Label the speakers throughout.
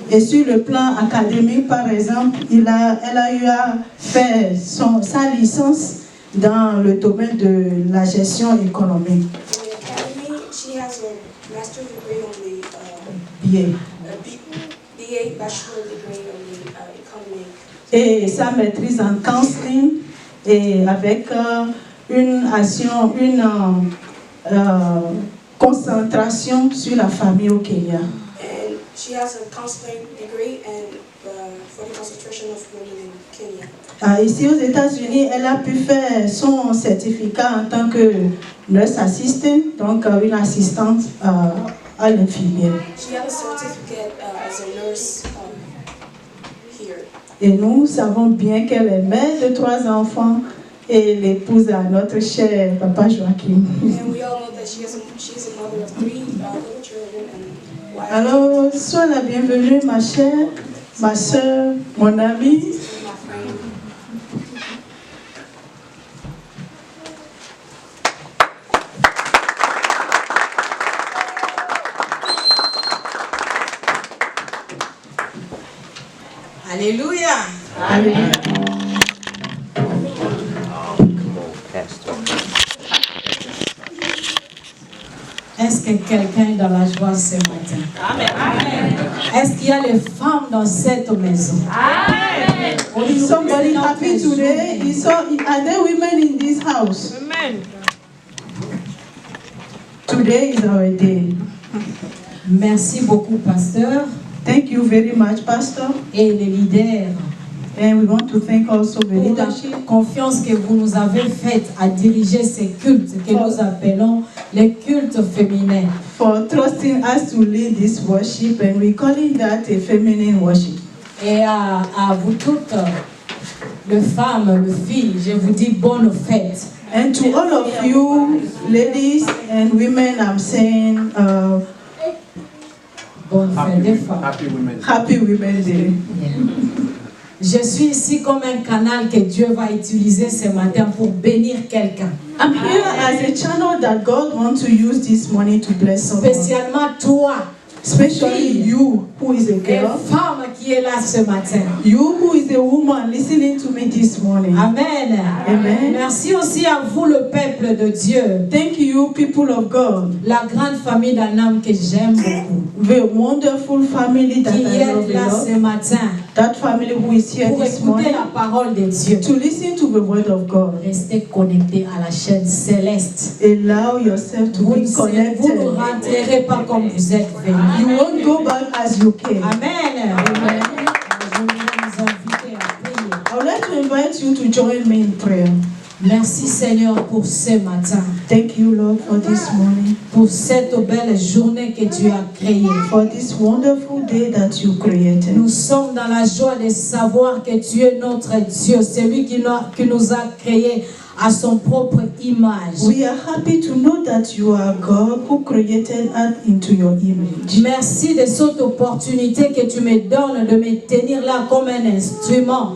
Speaker 1: Et sur le plan académique, par exemple, elle a eu à faire sa licence dans le domaine de la gestion économique.
Speaker 2: She has a master's degree on the BA bachelor degree on the economy.
Speaker 1: Et sa maîtrise en counseling et avec une concentration sur la famille au Kenya.
Speaker 2: And she has a counseling degree and for the concentration of women in Kenya.
Speaker 1: Ici aux États-Unis, elle a pu faire son certificat en tant que nurse assistant, donc une assistante à l'infirmière.
Speaker 2: She has a certificate as a nurse here.
Speaker 1: Et nous savons bien qu'elle est mère de 3 enfants et l'épouse à notre cher papa Joachim.
Speaker 2: And we all know that she's a mother of 3 little children and wife.
Speaker 1: Alors, sois la bienvenue, ma chère, ma soeur, mon amie.
Speaker 3: Alléluia.
Speaker 1: Alléluia.
Speaker 3: Est-ce que quelqu'un est dans la joie ce matin? Amen. Est-ce qu'il y a les femmes dans cette maison?
Speaker 1: Amen. Is somebody happy today? Are there women in this house?
Speaker 3: Amen.
Speaker 1: Today is our day.
Speaker 3: Merci beaucoup, pasteur.
Speaker 1: Thank you very much, Pastor.
Speaker 3: Et les leaders.
Speaker 1: And we want to thank also the
Speaker 3: Pour la
Speaker 1: leadership.
Speaker 3: confiance que vous nous avez faite à diriger ces cultes que nous appelons les cultes féminins.
Speaker 1: For trusting us to lead this worship, and we're calling that a feminine worship.
Speaker 3: Et à vous toutes, les femmes, les filles, je vous dis bonne fête.
Speaker 1: And to all of you, ladies and women, I'm saying
Speaker 3: Bonne fête des femmes.
Speaker 1: Happy Women's Day.
Speaker 3: Je suis ici comme un canal que Dieu va utiliser ce matin pour bénir quelqu'un.
Speaker 1: I'm here as a channel that God wants to use this morning to bless someone.
Speaker 3: Spécialement toi,
Speaker 1: Especially you, who is a
Speaker 3: une
Speaker 1: girl.
Speaker 3: femme qui est là ce matin.
Speaker 1: You, who is a woman, listening to me this morning.
Speaker 3: Amen.
Speaker 1: Amen.
Speaker 3: Merci aussi à vous, le peuple de Dieu.
Speaker 1: Thank you, people of God.
Speaker 3: La grande famille d'Anam que j'aime beaucoup.
Speaker 1: The wonderful family that
Speaker 3: Qui
Speaker 1: I love
Speaker 3: est là
Speaker 1: a lot.
Speaker 3: ce matin.
Speaker 1: That family who is here
Speaker 3: Pour
Speaker 1: this
Speaker 3: écouter
Speaker 1: morning.
Speaker 3: la parole de Dieu.
Speaker 1: To listen to the word of God.
Speaker 3: Restez connectés à la chaîne céleste.
Speaker 1: Allow yourself to
Speaker 3: Vous
Speaker 1: be
Speaker 3: ne
Speaker 1: connected.
Speaker 3: rentrerez pas comme vous êtes venus.
Speaker 1: You won't go back as you came.
Speaker 3: Amen.
Speaker 1: Amen.
Speaker 3: Je voudrais vous inviter à prier.
Speaker 1: I would like to invite you to join me in prayer.
Speaker 3: Merci Seigneur pour ce matin,
Speaker 1: Thank you, Lord, for this morning,
Speaker 3: pour cette belle journée que tu as créée.
Speaker 1: for this wonderful day that you created.
Speaker 3: Nous sommes dans la joie de savoir que tu es notre Dieu, celui qui nous a créés à son propre image.
Speaker 1: We are happy to know that you are God who created us into your image.
Speaker 3: Merci de cette opportunité que tu me donnes de me tenir là comme un instrument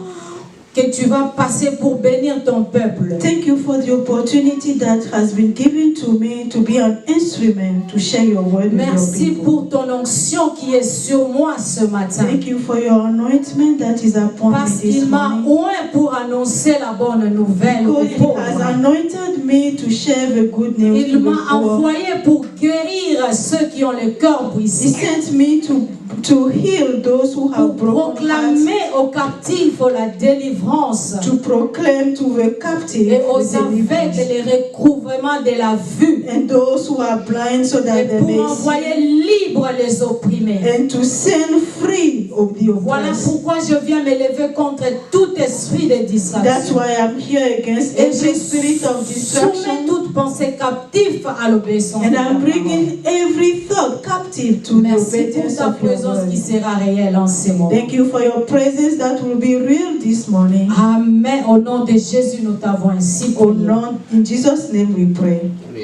Speaker 3: que tu vas passer pour bénir ton peuple.
Speaker 1: Thank you for the opportunity that has been given to me to be an instrument to share your word with your
Speaker 3: Merci
Speaker 1: people.
Speaker 3: pour ton onction qui est sur moi ce matin.
Speaker 1: Thank you for your anointment that is upon me
Speaker 3: Parce
Speaker 1: this
Speaker 3: qu'il m'a
Speaker 1: morning.
Speaker 3: oint pour annoncer la bonne nouvelle aux
Speaker 1: Because he
Speaker 3: pauvres.
Speaker 1: has anointed me to share the good news
Speaker 3: Il
Speaker 1: to the
Speaker 3: m'a
Speaker 1: poor.
Speaker 3: envoyé pour guérir ceux qui ont le cœur
Speaker 1: He
Speaker 3: brisé.
Speaker 1: sent me to heal those who have
Speaker 3: Pour
Speaker 1: broken hearts,
Speaker 3: proclamer aux captifs la délivrance.
Speaker 1: to proclaim to the captive
Speaker 3: Et aux
Speaker 1: the
Speaker 3: aveugles
Speaker 1: deliverance,
Speaker 3: le recouvrement de la vue.
Speaker 1: and those who are blind so that
Speaker 3: Et
Speaker 1: they
Speaker 3: pour
Speaker 1: may
Speaker 3: envoyer
Speaker 1: see,
Speaker 3: libre les opprimés.
Speaker 1: and to send free of the
Speaker 3: Voilà
Speaker 1: oppressed.
Speaker 3: pourquoi je viens me lever contre tout esprit de
Speaker 1: That's
Speaker 3: distraction.
Speaker 1: why I'm here against
Speaker 3: Et
Speaker 1: every
Speaker 3: je
Speaker 1: spirit of
Speaker 3: soumets
Speaker 1: distraction,
Speaker 3: toute pensée captive à l'obéissance.
Speaker 1: and
Speaker 3: de ta
Speaker 1: I'm
Speaker 3: parole.
Speaker 1: bringing every thought captive to the
Speaker 3: Merci pour
Speaker 1: obedience
Speaker 3: ta
Speaker 1: of your
Speaker 3: présence qui
Speaker 1: word.
Speaker 3: sera réelle en ce moment.
Speaker 1: Thank you for your presence that will be real this morning.
Speaker 3: Amen. Au nom de Jésus, nous t'avons ainsi
Speaker 1: Oh
Speaker 3: prié.
Speaker 1: Lord, in Jesus' name we pray.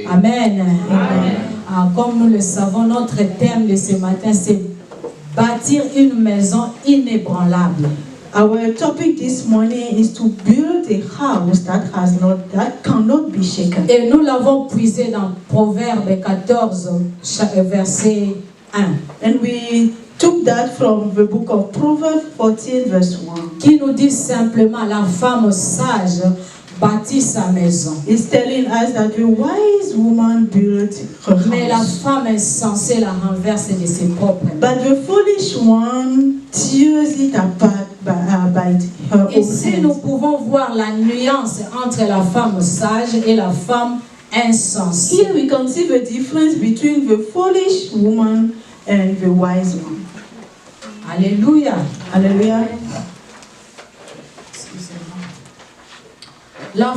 Speaker 3: Amen. Ah, comme nous le savons, notre thème de ce matin, c'est bâtir une maison inébranlable.
Speaker 1: Our topic this morning is to build a house that cannot be shaken.
Speaker 3: Et nous l'avons puisé dans Proverbe 14, verset 1.
Speaker 1: And we took that from the book of Proverbs 14 verse 1.
Speaker 3: qui nous dit simplement la femme sage bâtit sa maison.
Speaker 1: It's telling us that the wise woman built her
Speaker 3: Mais la
Speaker 1: house.
Speaker 3: femme insensée la renverse de ses propres mains.
Speaker 1: But the foolish one tears it apart by her
Speaker 3: Et
Speaker 1: own
Speaker 3: si nous
Speaker 1: hands.
Speaker 3: pouvons voir la nuance entre la femme sage et la femme insensée.
Speaker 1: Here we can see the difference between the foolish woman and the wise one.
Speaker 3: Alléluia.
Speaker 1: Hallelujah.
Speaker 3: La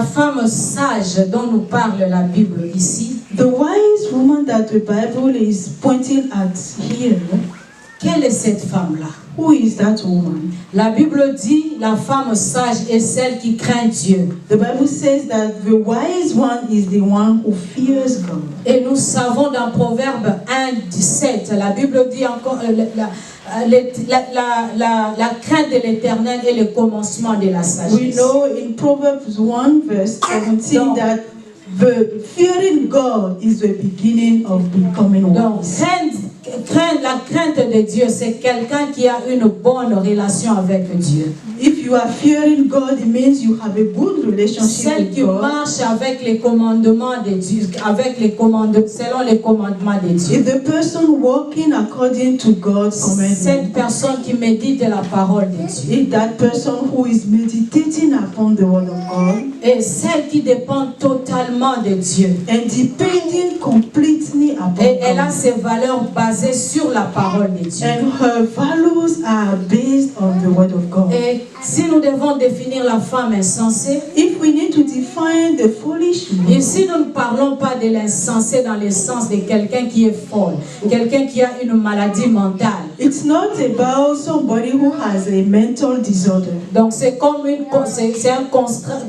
Speaker 3: femme sage dont nous parle la Bible ici,
Speaker 1: The wise woman that the Bible is pointing at here,
Speaker 3: quelle est cette femme-là?
Speaker 1: who is that woman?
Speaker 3: La Bible dit la femme sage est celle qui craint Dieu.
Speaker 1: The Bible says that the wise one is the one who fears God.
Speaker 3: Et nous savons dans Proverbe 1:17, la Bible dit encore la crainte de l'Éternel est le commencement de la
Speaker 1: We
Speaker 3: sagesse.
Speaker 1: know in Proverbs 1 verse 17 that the fearing God is the beginning of becoming
Speaker 3: Donc,
Speaker 1: wise.
Speaker 3: la crainte de Dieu, c'est quelqu'un qui a une bonne relation avec Dieu.
Speaker 1: If you are fearing God, it means you have a good relationship
Speaker 3: Celle
Speaker 1: with
Speaker 3: qui
Speaker 1: God.
Speaker 3: marche avec les commandements de Dieu, selon les commandements de Dieu.
Speaker 1: If the person walking according to God's commandments,
Speaker 3: Cette personne qui médite la parole de Dieu.
Speaker 1: if that person who is meditating upon the word of God
Speaker 3: Et celle qui dépend totalement de Dieu.
Speaker 1: and depending completely upon
Speaker 3: Et elle a
Speaker 1: God,
Speaker 3: ses valeurs basées sur la parole de Dieu.
Speaker 1: and her values are based on the word of God.
Speaker 3: Et si nous devons définir la femme insensée,
Speaker 1: If we need to define the foolish woman,
Speaker 3: ici nous ne parlons pas de l'insensé dans le sens de quelqu'un qui est folle, quelqu'un qui a une maladie mentale.
Speaker 1: it's not about somebody who has a mental disorder.
Speaker 3: Donc c'est comme c'est un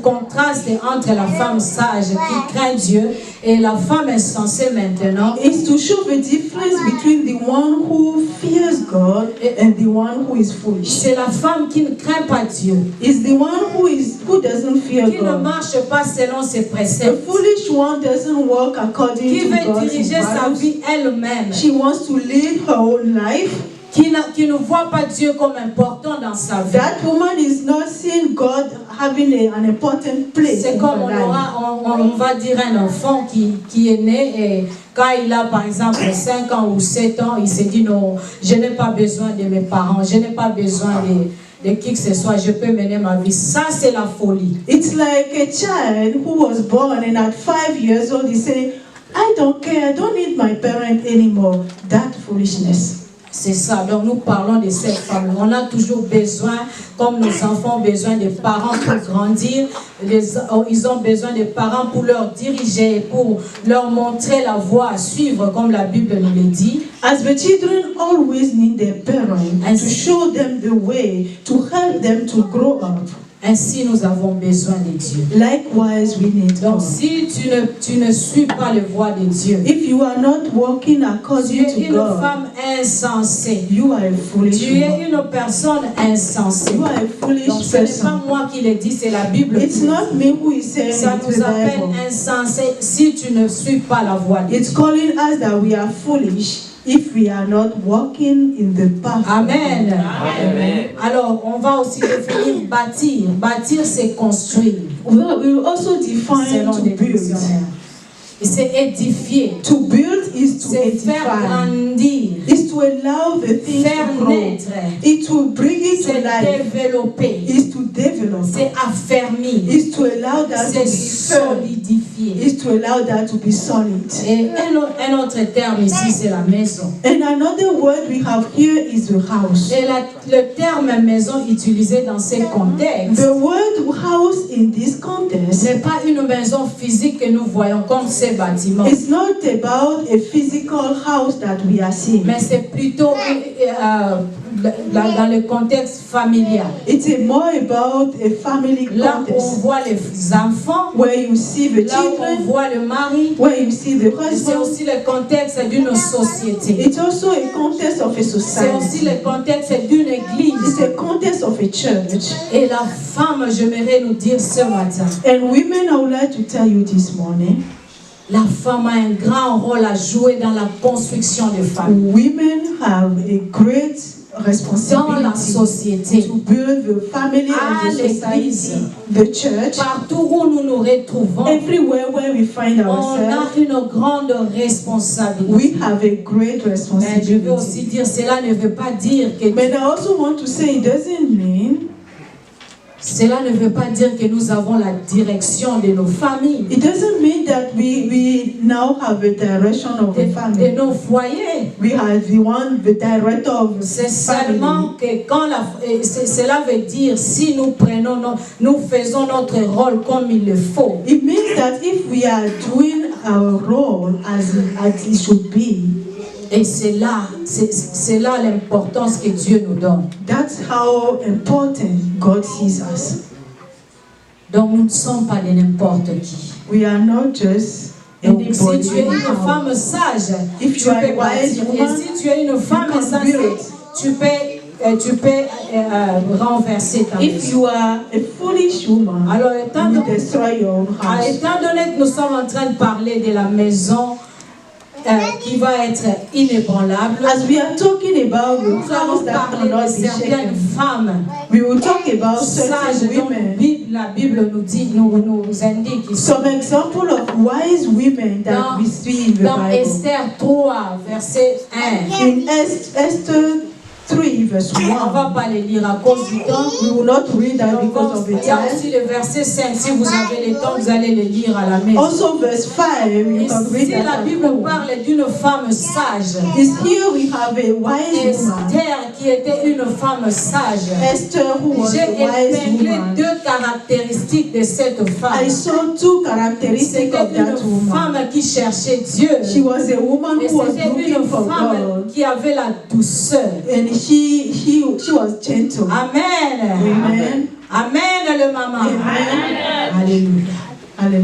Speaker 3: contraste entre la femme sage qui craint Dieu et la femme insensée maintenant.
Speaker 1: It's to show the difference between the one who fears God and the one who is foolish.
Speaker 3: C'est la femme qui ne craint pas Dieu,
Speaker 1: It's the one who doesn't fear
Speaker 3: qui ne
Speaker 1: God.
Speaker 3: marche pas selon ses
Speaker 1: The
Speaker 3: préceptes,
Speaker 1: foolish one doesn't walk according
Speaker 3: qui
Speaker 1: to
Speaker 3: veut
Speaker 1: God's
Speaker 3: diriger sa
Speaker 1: values.
Speaker 3: vie elle-même,
Speaker 1: She wants to live her own life.
Speaker 3: qui ne voit pas Dieu comme important dans sa vie.
Speaker 1: That woman is not seeing God having an important place
Speaker 3: C'est
Speaker 1: in
Speaker 3: comme
Speaker 1: her life.
Speaker 3: on va dire un enfant qui est né et quand il a par exemple 5 ans ou 7 ans, il se dit non, je n'ai pas besoin de mes parents, je n'ai pas besoin de qui que ce soit, je peux mener ma vie. Ça c'est la folie.
Speaker 1: It's like a child who was born and at 5 years old he say, I don't care, I don't need my parent anymore. That foolishness.
Speaker 3: C'est ça. Donc nous parlons de cette femme. On a toujours besoin, comme nos enfants ont besoin de parents pour grandir, ils ont besoin de parents pour leur diriger, pour leur montrer la voie à suivre, comme la Bible nous le dit.
Speaker 1: As the children always need their parents
Speaker 3: And
Speaker 1: to show them the way, to help them to grow up.
Speaker 3: Ainsi, nous avons besoin de Dieu.
Speaker 1: Likewise, we need
Speaker 3: Donc,
Speaker 1: God.
Speaker 3: si tu ne suis pas les voies de Dieu,
Speaker 1: If you are not walking
Speaker 3: tu
Speaker 1: according
Speaker 3: es
Speaker 1: to
Speaker 3: une
Speaker 1: God,
Speaker 3: femme insensée.
Speaker 1: you are a foolish
Speaker 3: Tu es
Speaker 1: woman.
Speaker 3: une personne insensée.
Speaker 1: You are a foolish
Speaker 3: Donc, ce n'est pas
Speaker 1: person.
Speaker 3: moi qui le dis, c'est la Bible.
Speaker 1: It's not me who is saying
Speaker 3: Ça
Speaker 1: it,
Speaker 3: nous
Speaker 1: the
Speaker 3: appelle
Speaker 1: Bible.
Speaker 3: insensés si tu ne suis pas la voie de
Speaker 1: It's
Speaker 3: Dieu.
Speaker 1: calling us that we are foolish if we are not walking in the path. of
Speaker 3: Amen.
Speaker 4: Amen.
Speaker 3: Alors, on va aussi définir bâtir. Bâtir, c'est construire.
Speaker 1: God. We will also define
Speaker 3: Selon
Speaker 1: to
Speaker 3: les
Speaker 1: build.
Speaker 3: dictionnaires. Et c'est édifier.
Speaker 1: To build is to
Speaker 3: C'est faire
Speaker 1: edify.
Speaker 3: grandir.
Speaker 1: Is to allow the things
Speaker 3: Faire
Speaker 1: to grow.
Speaker 3: naître.
Speaker 1: It will bring it to
Speaker 3: C'est
Speaker 1: life.
Speaker 3: développer.
Speaker 1: Is to develop.
Speaker 3: C'est affermir.
Speaker 1: Is to allow that to
Speaker 3: C'est
Speaker 1: be firm.
Speaker 3: solidifier.
Speaker 1: Is to allow that to be solid.
Speaker 3: Et un autre terme ici, c'est la maison.
Speaker 1: And another word we have here is the house.
Speaker 3: Et le terme maison utilisé dans ces contextes
Speaker 1: The word house in this context
Speaker 3: n'est pas une maison physique que nous voyons comme ces bâtiments,
Speaker 1: is not about a physical house that we are seeing.
Speaker 3: mais c'est plutôt dans le contexte familial.
Speaker 1: It's more about a family
Speaker 3: Là où on
Speaker 1: context
Speaker 3: voit les enfants,
Speaker 1: where you see the
Speaker 3: là où on
Speaker 1: children,
Speaker 3: voit le mari,
Speaker 1: where you see the
Speaker 3: c'est
Speaker 1: husband.
Speaker 3: aussi le contexte d'une société.
Speaker 1: It's also a context of a
Speaker 3: C'est aussi
Speaker 1: society.
Speaker 3: le contexte d'une église.
Speaker 1: It's a context of a church.
Speaker 3: Et la femme, j'aimerais nous dire ce matin,
Speaker 1: And women, I would like to tell you this morning,
Speaker 3: La femme a un grand rôle à jouer dans la construction des familles.
Speaker 1: Women have a great
Speaker 3: Dans la
Speaker 1: responsibility
Speaker 3: société,
Speaker 1: to build the family
Speaker 3: à
Speaker 1: and the
Speaker 3: l'église,
Speaker 1: society, the church.
Speaker 3: partout où nous nous retrouvons,
Speaker 1: Everywhere where we find
Speaker 3: on
Speaker 1: ourselves,
Speaker 3: a une grande responsabilité.
Speaker 1: we have a great
Speaker 3: Mais je veux aussi
Speaker 1: responsibility.
Speaker 3: dire, cela ne veut pas dire que
Speaker 1: But I also want to say it doesn't mean
Speaker 3: cela ne veut pas dire que nous avons la direction de nos familles,
Speaker 1: it doesn't mean that we now have a direction of a
Speaker 3: de
Speaker 1: family.
Speaker 3: nos foyers.
Speaker 1: We have the director of the
Speaker 3: C'est
Speaker 1: family.
Speaker 3: seulement que quand cela veut dire si nous prenons, nous faisons notre rôle comme il le faut.
Speaker 1: It means that if we are doing our role as it should be,
Speaker 3: Et c'est là l'importance que Dieu nous donne.
Speaker 1: that's how important God sees us.
Speaker 3: Donc nous ne sommes pas de n'importe qui.
Speaker 1: We are not just
Speaker 3: Donc si
Speaker 1: anybody.
Speaker 3: tu es une
Speaker 1: anyhow.
Speaker 3: femme sage,
Speaker 1: If
Speaker 3: tu
Speaker 1: you are
Speaker 3: peux
Speaker 1: a wise
Speaker 3: bâtir. Et
Speaker 1: woman,
Speaker 3: si tu es une femme
Speaker 1: can
Speaker 3: sensée,
Speaker 1: build.
Speaker 3: tu peux renverser ta
Speaker 1: If
Speaker 3: maison.
Speaker 1: you are a foolish woman,
Speaker 3: Alors
Speaker 1: you will destroy your own house.
Speaker 3: étant donné que nous sommes en train de parler de la maison qui va être inébranlable,
Speaker 1: As we are talking about the
Speaker 3: nous allons
Speaker 1: house that
Speaker 3: parler de
Speaker 1: cannot be
Speaker 3: certaines
Speaker 1: shaken,
Speaker 3: femmes
Speaker 1: we will talk about
Speaker 3: sages
Speaker 1: certain
Speaker 3: dont
Speaker 1: women.
Speaker 3: la Bible nous indique ici.
Speaker 1: Some example of wise women that
Speaker 3: Dans-
Speaker 1: we see in the
Speaker 3: Dans
Speaker 1: Bible.
Speaker 3: Esther 3, verset 1.
Speaker 1: In Esther 3, verse
Speaker 3: On ne
Speaker 1: 1,
Speaker 3: va pas les lire à cause du temps.
Speaker 1: we will not read that
Speaker 3: Donc,
Speaker 1: because of the
Speaker 3: il y a
Speaker 1: time.
Speaker 3: aussi le verset 5. Si vous avez le temps, vous allez le lire à la maison.
Speaker 1: Also, verse 5, you can read
Speaker 3: Ici,
Speaker 1: that
Speaker 3: la
Speaker 1: at
Speaker 3: Bible
Speaker 1: home.
Speaker 3: parle d'une femme sage.
Speaker 1: Is here we have a wise woman,
Speaker 3: Esther, qui était une femme sage.
Speaker 1: Esther, who was
Speaker 3: J'ai
Speaker 1: a wise
Speaker 3: épinglé
Speaker 1: woman.
Speaker 3: 2 caractéristiques de cette
Speaker 1: I
Speaker 3: femme.
Speaker 1: saw two characteristics
Speaker 3: C'était
Speaker 1: of that
Speaker 3: une
Speaker 1: woman.
Speaker 3: femme qui cherchait Dieu.
Speaker 1: She was a woman
Speaker 3: Et
Speaker 1: who was
Speaker 3: c'était
Speaker 1: looking
Speaker 3: une
Speaker 1: for
Speaker 3: femme
Speaker 1: God,
Speaker 3: qui avait la douceur.
Speaker 1: and she was gentle.
Speaker 3: Amen.
Speaker 1: Amen.
Speaker 3: Amen, le maman.
Speaker 1: Amen.
Speaker 3: Alléluia.
Speaker 1: Hallelujah.